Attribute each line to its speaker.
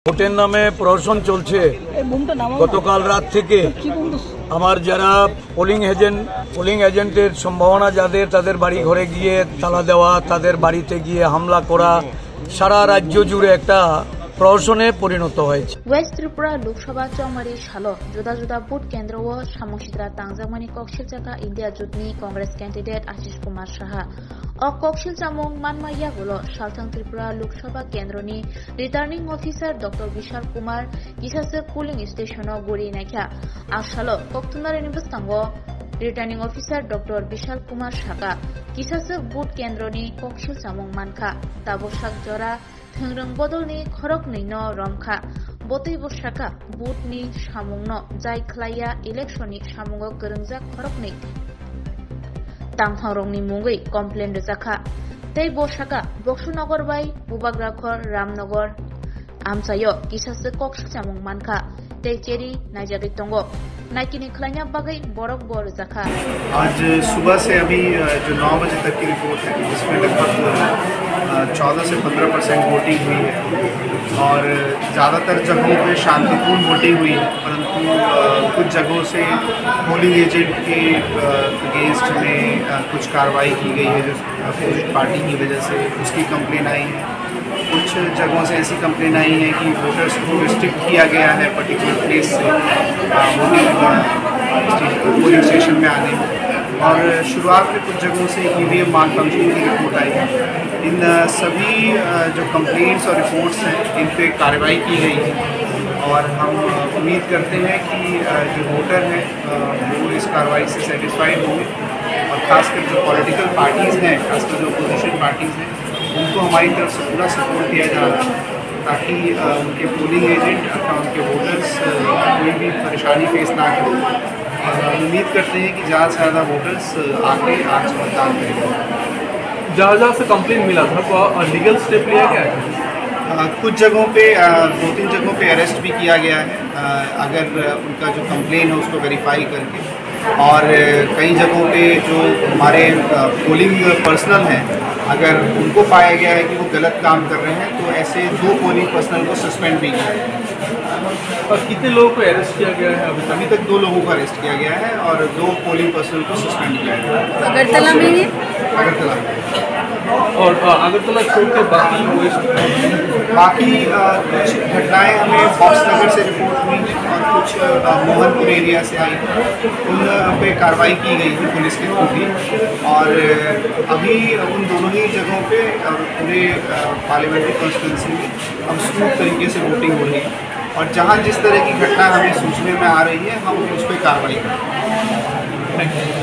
Speaker 1: ভোটের নামে প্রহসন চলছে। গতকাল রাত থেকে আমার যারা পোলিং এজেন্টের সম্ভাবনা যাদের তাদের বাড়ি ঘরে গিয়ে তালা দেওয়া, তাদের বাড়িতে গিয়ে হামলা করা, সারা রাজ্য জুড়ে একটা প্রহসনে পরিণত হয়েছে।
Speaker 2: वेस्ट त्रिपुरा लोकसभा चौमारी सालो जुदा जुदा भोट केन्द्र सामसिद्रा तांजामानी कक्सिल जाका इंडिया जुटनी कांग्रेस कैंडिडेट आशीष कुमार साहा कक्सिल चामुंग मानमा यागुलो सालथां त्रिपुरा लोकसभा केन्द्रनि returning officer doctor Vishal Kumar किसासे पोलिंग स्टेशनो गुरी नाख्या आसालो कक्तुनारिनि बस्तांगो returning officer doctor Vishal Kumar Saha किसासे भोट केन्द्रनि कक्सिल चामुंग मानखा ताबोसाक जरा थोंरों बदलनि खरक नैनो रमखा बतै बसाका बुटनि सामुंनो जाय खलाया इलेक्शननि सामुंगो गोरोंजा खरकनै तांथांरंनि मुङै कमप्लेन रोजाखा तै बसाका बक्सनगर बाय बुबाग्राखर रामनगर आमसायो किसासे कक्सिल चामुं मानखा तै चेरी नायजागै दंगो नायकिनि खलायना बागै बरक बर रोजाखा।
Speaker 3: आज सुबह से अभी जो 9 बजे तक की रिपोर्ट है इसमें लगभग 14 से 15% वोटिंग हुई है और ज़्यादातर जगहों पे शांतिपूर्ण वोटिंग हुई है, परंतु कुछ जगहों से पोलिंग एजेंट के अगेंस्ट में कुछ कार्रवाई की गई है जो अपोजिट पार्टी की वजह से उसकी कंप्लेन आई है। कुछ जगहों से ऐसी कंप्लेन आई है कि वोटर्स को रिस्ट्रिक्ट किया गया है पर्टिकुलर प्लेस से पोलिंग स्टेशन में आने, और शुरुआत में कुछ जगहों से ईवीएम माल फंक्शनिंग की रिपोर्ट आई है। इन सभी जो कंप्लेंट्स और रिपोर्ट्स हैं इन पे कार्रवाई की गई है और हम उम्मीद करते हैं कि जो वोटर हैं वो इस कार्रवाई से सेटिस्फाइड होंगे और खासकर जो पॉलिटिकल पार्टीज़ हैं, खासकर जो अपोजिशन पार्टीज़ हैं, उनको हमारी तरफ से पूरा सपोर्ट दिया जा रहा है ताकि उनके पोलिंग एजेंट अथवा उनके वोटर्स कोई भी परेशानी फेस ना करें। और उम्मीद करते हैं कि ज़्यादा से ज़्यादा वोटर्स आके आज मतदान करेंगे।
Speaker 4: जहाँ से कंप्लेन मिला था वो लीगल स्टेप लिया गया है?
Speaker 3: कुछ जगहों पे 2-3 जगहों पे अरेस्ट भी किया गया है अगर उनका जो कंप्लेन है उसको वेरीफाई करके, और कई जगहों पे जो हमारे पोलिंग पर्सनल हैं अगर उनको पाया गया है कि वो गलत काम कर रहे हैं तो ऐसे 2 पोलिंग पर्सनल को सस्पेंड भी किया है।
Speaker 4: और कितने लोगों को अरेस्ट किया गया है?
Speaker 3: अभी तक 2 लोगों को अरेस्ट किया गया है और 2 पोलिंग पर्सनल को सस्पेंड किया गया है।
Speaker 2: अगरतला में ही
Speaker 3: अगरतला में
Speaker 4: और अगरतला छोड़ के
Speaker 3: बाकी कुछ घटनाएं हमें बॉक्सनगर से रिपोर्ट हुई और कुछ मोहनपुर एरिया से आई, उन पे कार्रवाई की गई थी पुलिस के थ्रू भी, और अभी उन दोनों ही जगहों पे पूरे पार्लियामेंट्री कॉन्स्टिट्यूंसी में अब स्मूथ तरीके से वोटिंग हो रही है और जहाँ जिस तरह की घटना हमें सूचने में आ रही है हम उस पर कार्रवाई करें।